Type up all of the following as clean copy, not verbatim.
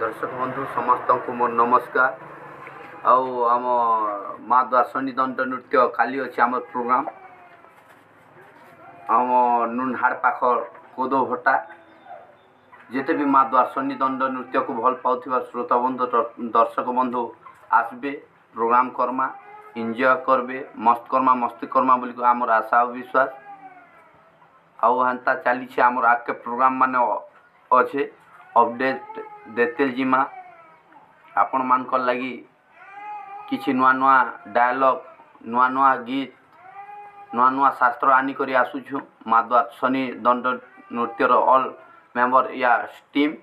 दर्शक बंधु समस्त को मोर नमस्कार। आम माँ दार्शनी दंड नृत्य काली अच्छे आम प्रोग्राम आम नुनहाड़ पाखर कोदो भट्टा जिते भी माँ दार्शनी दंड नृत्य को भल पाउथिबा श्रोता बंधु दर्शक बंधु आसबे प्रोग्राम करमा एंजॉय करबे मस्त करमा मस्ती करमा बोली आमर आशा और विश्वास आउ हेन्ता चली आमर आगे प्रोग्राम मान अच्छे अपडेट देते जिमा आपण मान लगी किसी नुआ नुआ डायलॉग नुआ नुआ गीत नुआ नुआ शास्त्र आनिक आसुछु माँ दार्शनी दंड नृत्यर ऑल मेंबर या टीम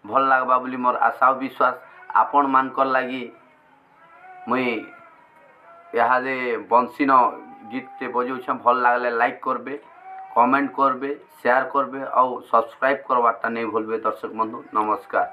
भल लगवा बोली मोर आशा और विश्वास आपण मान लगी मुई यहाँ बंशीन गीत बजाऊे भल लगले लाइक करबे कमेंट करबे शेयर करबे और सब्सक्राइब करवाटा नहीं भूलबे। दर्शक बंधु नमस्कार।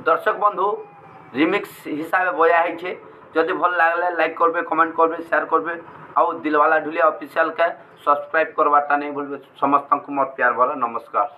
दर्शक बंधु रिमिक्स हिसाब से बजा है जदि भल लगले लाइक करबे कमेंट करबे शेयर करबे और दिलवाला ढुलिया ऑफिशियल के सब्सक्राइब करवाटा नहीं भूलबे। समस्त को मोर प्यार भरा नमस्कार।